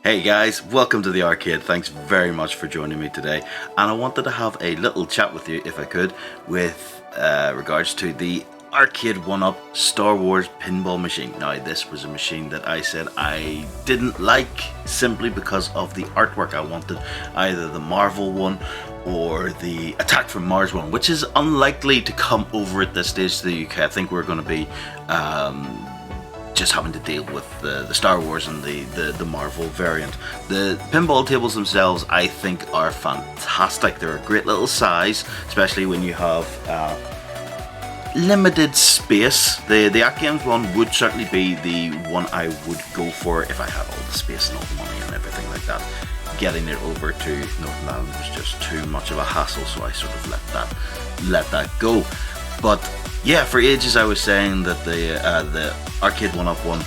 Hey guys, welcome to the arcade. Thanks very much for joining me today. And I wanted to have a little chat with you, if I could, with regards to the arcade 1-up Star Wars pinball machine. Now, this was a machine that I said I didn't like simply because of the artwork. I wanted either the Marvel one or the Attack from Mars one, which is unlikely to come over at this stage to the UK. I think we're going to be just having to deal with the Star Wars and the Marvel variant. The pinball tables themselves, I think, are fantastic. They're a great little size, especially when you have limited space. The Atkins one would certainly be the one I would go for if I had all the space and all the money and everything like that. Getting it over to Northern Ireland was just too much of a hassle, so I sort of let that go. But yeah, for ages I was saying that the arcade 1-up one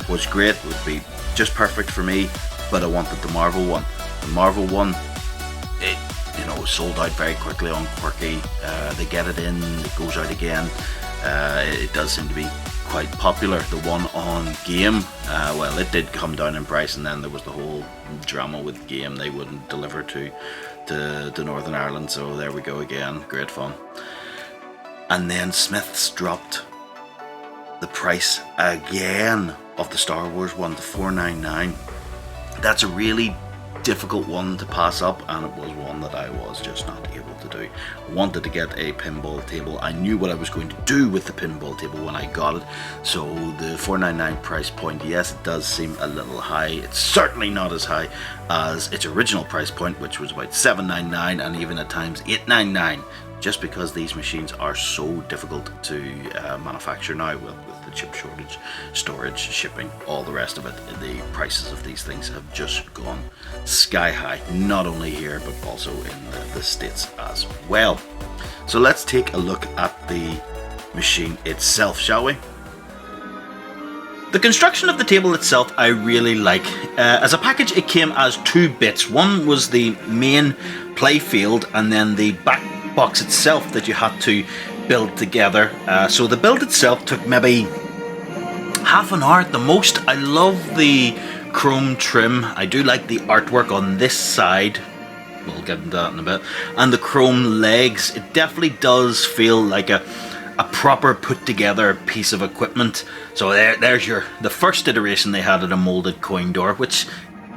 was great, would be just perfect for me, but I wanted the Marvel one. The Marvel one, it sold out very quickly on Quirky. They get it in, it goes out again. It does seem to be quite popular. The one on Game, well, it did come down in price, and then there was the whole drama with Game. They wouldn't deliver to Northern Ireland, so there we go again. Great fun. And then Smyths dropped the price again of the Star Wars one to $4.99. That's a really difficult one to pass up, and it was one that I was just not able to do. I wanted to get a pinball table. I knew what I was going to do with the pinball table when I got it, so the $4.99 price point, yes, it does seem a little high. It's certainly not as high as its original price point, which was about $7.99 and even at times $8.99. Just because these machines are so difficult to manufacture now, with the chip shortage, storage, shipping, all the rest of it, the prices of these things have just gone sky high, not only here but also in the States as well. So let's take a look at the machine itself, shall we? The construction of the table itself I really like. As a package it came as two bits. One was the main play field and then the back box itself that you had to build together. So the build itself took maybe half an hour at the most. I love the chrome trim. I do like the artwork on this side. We'll get into that in a bit. And the chrome legs. It definitely does feel like a proper put together piece of equipment. So there's the first iteration they had at a molded coin door, which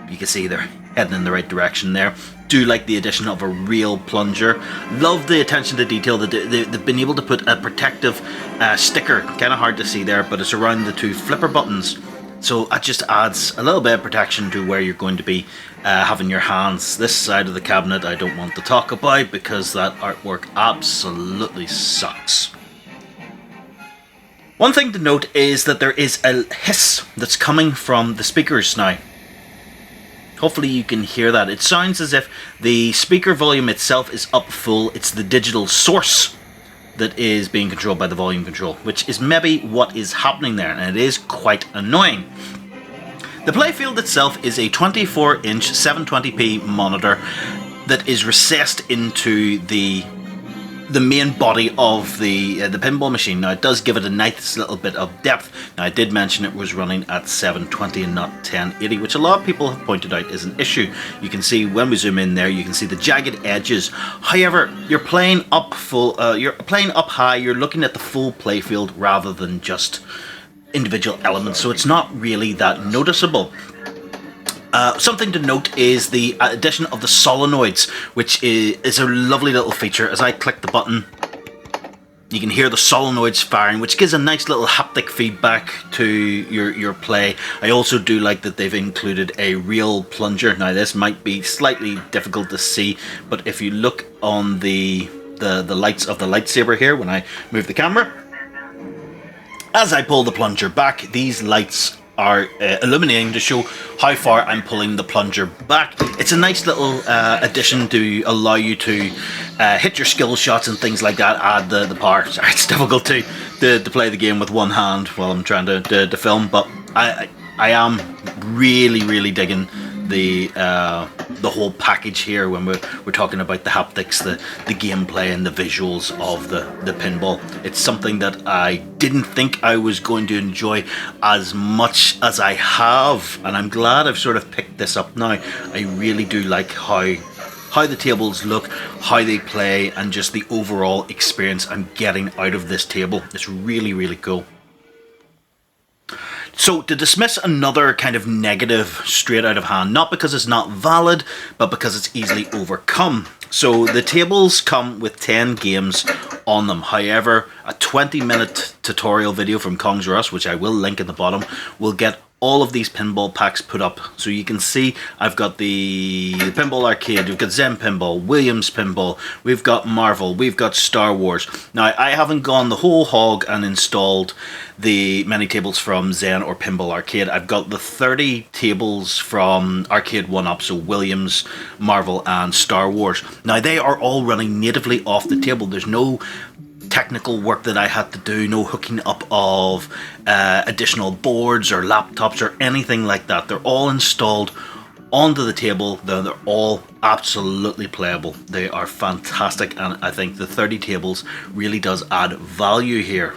you can see they're heading in the right direction there. Do like the addition of a real plunger. Love the attention to detail that they've been able to put a protective sticker, kind of hard to see there, but it's around the two flipper buttons. So that just adds a little bit of protection to where you're going to be having your hands. This side of the cabinet I don't want to talk about because that artwork absolutely sucks. One thing to note is that there is a hiss that's coming from the speakers now. Hopefully you can hear that. It sounds as if the speaker volume itself is up full. It's the digital source that is being controlled by the volume control, which is maybe what is happening there, and it is quite annoying. The playfield itself is a 24-inch 720p monitor that is recessed into the main body of the pinball machine. Now it does give it a nice little bit of depth. Now I did mention it was running at 720 and not 1080, which a lot of people have pointed out is an issue. You can see when we zoom in there, you can see the jagged edges. However, you're playing up high, you're looking at the full playfield rather than just individual elements, so it's not really that noticeable. Something to note is the addition of the solenoids, which is a lovely little feature. As I click the button, you can hear the solenoids firing, which gives a nice little haptic feedback to your play. I also do like that they've included a real plunger. Now this might be slightly difficult to see, but if you look on the lights of the lightsaber here, when I move the camera, as I pull the plunger back, these lights are illuminating to show how far I'm pulling the plunger back. It's a nice little addition to allow you to hit your skill shots and things like that, add the power. Sorry, it's difficult to play the game with one hand while I'm trying to film, but I am really digging the whole package here when we're talking about the haptics, the gameplay and the visuals of the pinball. It's something that I didn't think I was going to enjoy as much as I have, and I'm glad I've sort of picked this up now. I really do like how the tables look, how they play, and just the overall experience I'm getting out of this table. It's really, really cool. So to dismiss another kind of negative straight out of hand, not because it's not valid, but because it's easily overcome. So the tables come with 10 games on them. However, a 20-minute tutorial video from Kongs R Us, which I will link in the bottom, will get all of these pinball packs put up. So you can see I've got the Pinball Arcade, we've got Zen Pinball, Williams Pinball, we've got Marvel, we've got Star Wars. Now I haven't gone the whole hog and installed the many tables from Zen or Pinball Arcade. I've got the 30 tables from Arcade 1-Up, so Williams, Marvel and Star Wars. Now they are all running natively off the table. There's no technical work that I had to do, no hooking up of additional boards or laptops or anything like that. They're all installed onto the table. They're all absolutely playable. They are fantastic, and I think the 30 tables really does add value here.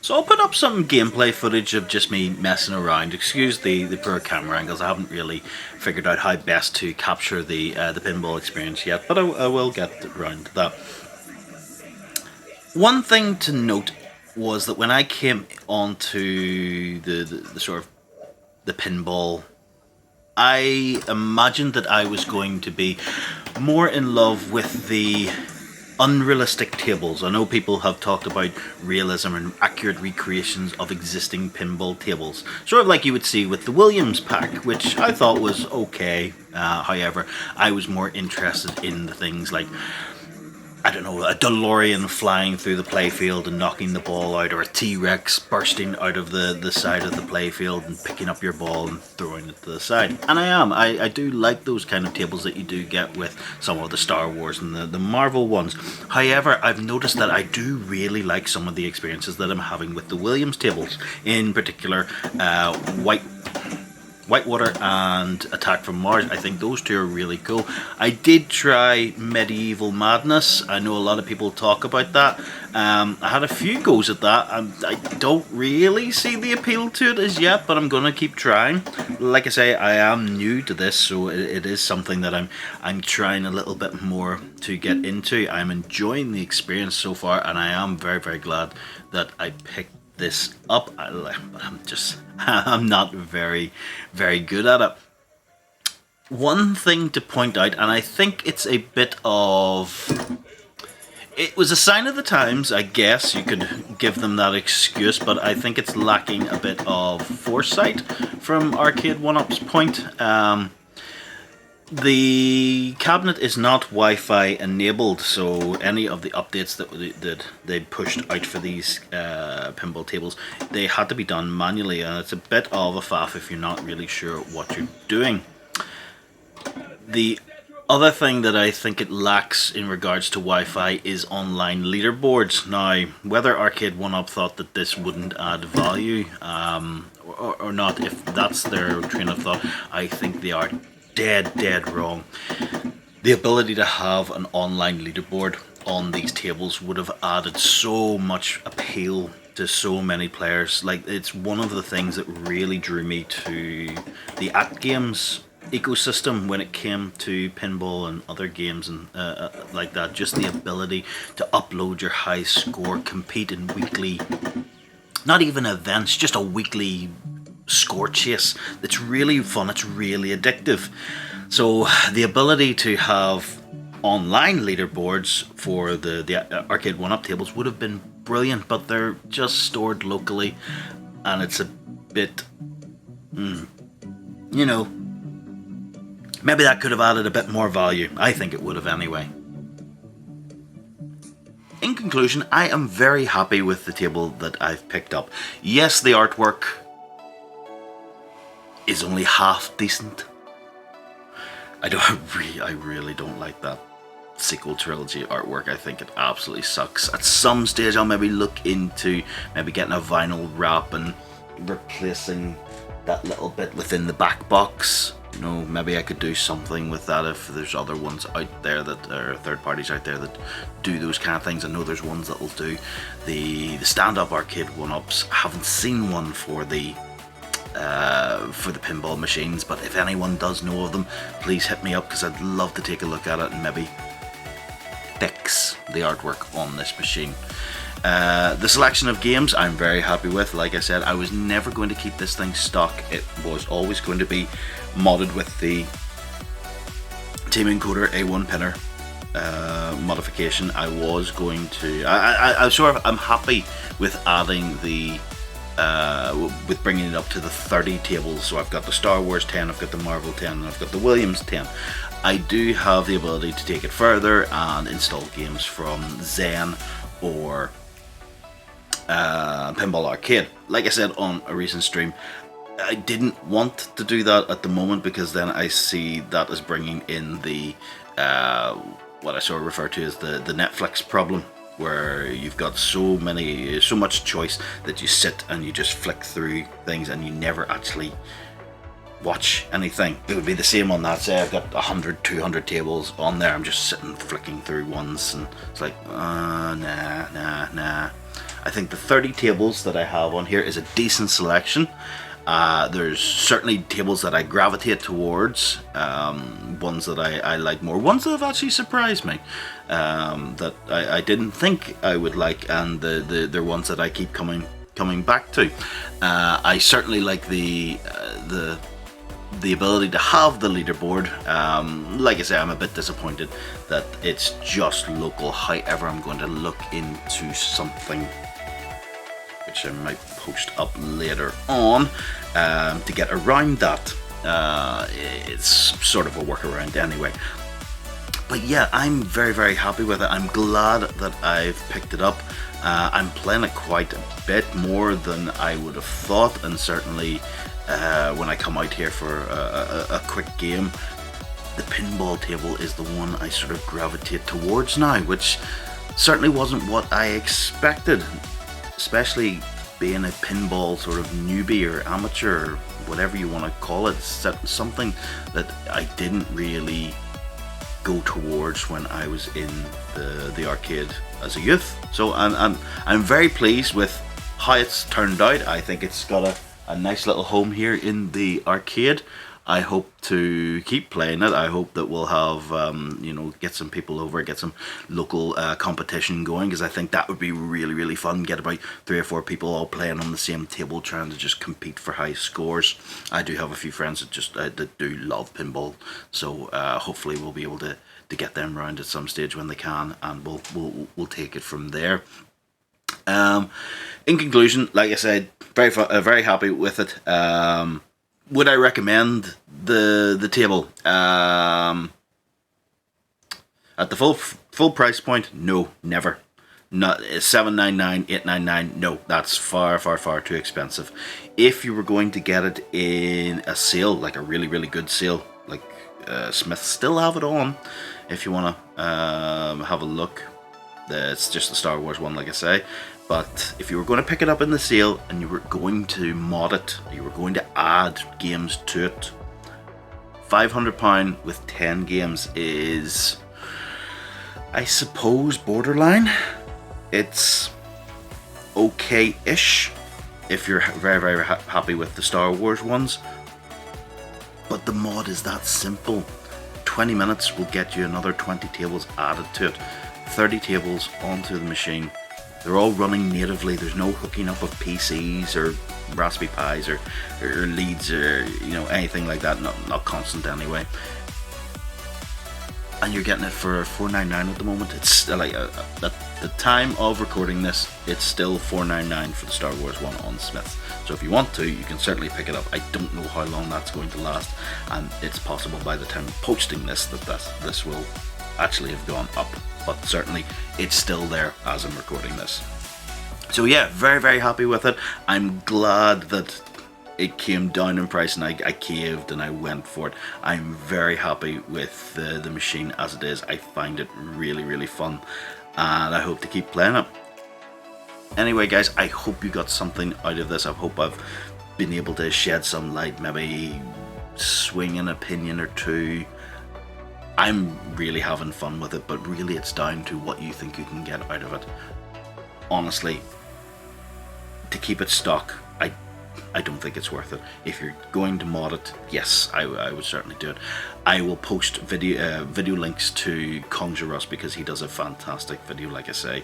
So I'll put up some gameplay footage of just me messing around. Excuse the poor camera angles. I haven't really figured out how best to capture the pinball experience yet, but I will get around to that. One thing to note was that when I came onto the sort of the pinball, I imagined that I was going to be more in love with the unrealistic tables. I know people have talked about realism and accurate recreations of existing pinball tables, sort of like you would see with the Williams pack, which I thought was okay. However, I was more interested in the things like, I don't know, a DeLorean flying through the playfield and knocking the ball out, or a T-Rex bursting out of the side of the playfield and picking up your ball and throwing it to the side. And I do like those kind of tables that you do get with some of the Star Wars and the Marvel ones. However, I've noticed that I do really like some of the experiences that I'm having with the Williams tables. In particular, Whitewater and Attack from Mars. I think those two are really cool. I did try Medieval Madness. I know a lot of people talk about that. I had a few goes at that. I don't really see the appeal to it as yet, but I'm going to keep trying. Like I say, I am new to this, so it is something that I'm trying a little bit more to get into. I'm enjoying the experience so far, and I am very, very glad that I picked this up, but I'm not very, very good at it. One thing to point out, and I think it's a bit of, it was a sign of the times, I guess you could give them that excuse, but I think it's lacking a bit of foresight from Arcade 1-Up's point. The cabinet is not Wi-Fi enabled, so any of the updates that they pushed out for these pinball tables, they had to be done manually, and it's a bit of a faff if you're not really sure what you're doing. The other thing that I think it lacks in regards to Wi-Fi is online leaderboards. Now, whether Arcade 1-Up thought that this wouldn't add value or not, if that's their train of thought, I think they are dead wrong. The ability to have an online leaderboard on these tables would have added so much appeal to so many players. Like, it's one of the things that really drew me to the AtGames ecosystem when it came to pinball and other games and like that. Just the ability to upload your high score, compete in weekly, not even events, just a weekly score chase. That's really fun. It's really addictive. So the ability to have online leaderboards for the Arcade 1-Up tables would have been brilliant, but they're just stored locally, and it's a bit, you know, maybe that could have added a bit more value. I think it would have anyway. In conclusion, I am very happy with the table that I've picked up. Yes, the artwork is only half decent. I really don't like that sequel trilogy artwork. I think it absolutely sucks. At some stage I'll maybe look into maybe getting a vinyl wrap and replacing that little bit within the back box. You know, maybe I could do something with that if there's other ones out there that are third parties out there that do those kind of things. I know there's ones that will do the stand-up arcade one-ups. I haven't seen one for the pinball machines, but if anyone does know of them, please hit me up, because I'd love to take a look at it and maybe fix the artwork on this machine. The selection of games I'm very happy with. Like I said, I was never going to keep this thing stock. It was always going to be modded with the Team Encoder A1 pinner modification. I was going to. I'm happy with adding the. With bringing it up to the 30 tables. So I've got the Star Wars 10, I've got the Marvel 10, and I've got the Williams 10. I do have the ability to take it further and install games from Zen or Pinball Arcade. Like I said on a recent stream, I didn't want to do that at the moment, because then I see that as bringing in the what I sort of refer to as the Netflix problem, where you've got so much choice that you sit and you just flick through things and you never actually watch anything. It would be the same on that. Say I've got 100, 200 tables on there, I'm just sitting flicking through ones, and it's like, nah. I think the 30 tables that I have on here is a decent selection. There's certainly tables that I gravitate towards, ones that I like more, ones that have actually surprised me, that I didn't think I would like, and they're ones that I keep coming back to. I certainly like the ability to have the leaderboard. Like I say, I'm a bit disappointed that it's just local. However, I'm going to look into something which I might post up later on to get around that. It's sort of a workaround anyway. But yeah, I'm very, very happy with it. I'm glad that I've picked it up. I'm playing it quite a bit more than I would have thought, and certainly when I come out here for a quick game, the pinball table is the one I sort of gravitate towards now, which certainly wasn't what I expected, especially being a pinball sort of newbie or amateur, or whatever you want to call it. It's something that I didn't really go towards when I was in the arcade as a youth. So I'm very pleased with how it's turned out. I think it's got a nice little home here in the arcade. I hope to keep playing it. I hope that we'll have, get some people over, get some local competition going, because I think that would be really, really fun. Get about 3 or 4 people all playing on the same table, trying to just compete for high scores. I do have a few friends that just that do love pinball, so hopefully we'll be able to get them round at some stage when they can, and we'll take it from there. In conclusion, like I said, very happy with it. Would I recommend the table at the full price point? No, never. Not $7.99, $8.99. No, that's far too expensive. If you were going to get it in a sale, like a really, really good sale, like Smyths still have it on, if you want to have a look. It's just the Star Wars one, like I say. But if you were going to pick it up in the sale and you were going to mod it, you were going to add games to it, £500 with 10 games is, I suppose, borderline. It's okay-ish if you're very, very happy with the Star Wars ones. But the mod is that simple. 20 minutes will get you another 20 tables added to it. 30 tables onto the machine. They're all running natively. There's no hooking up of PCs or Raspberry Pis or leads or anything like that. Not constant anyway. And you're getting it for $4.99 at the moment. It's like at the time of recording this, it's still $4.99 for the Star Wars one on Smyths. So if you want to, you can certainly pick it up. I don't know how long that's going to last, and it's possible by the time of posting this that this will actually have gone up. But certainly it's still there as I'm recording this. So yeah, very, very happy with it. I'm glad that it came down in price and I caved and I went for it. I'm very happy with the machine as it is. I find it really, really fun, and I hope to keep playing it. Anyway guys, I hope you got something out of this. I hope I've been able to shed some light, maybe swing an opinion or two. I'm really having fun with it, but really it's down to what you think you can get out of it. Honestly, to keep it stock, I don't think it's worth it. If you're going to mod it, yes, I would certainly do it. I will post video links to Conjure Us because he does a fantastic video, like I say.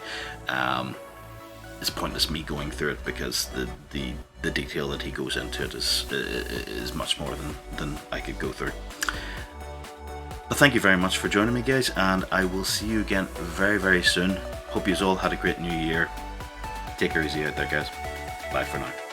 It's pointless me going through it because the detail that he goes into it is much more than I could go through. But thank you very much for joining me, guys, and I will see you again very, very soon. Hope you all had a great new year. Take her easy out there, guys. Bye for now.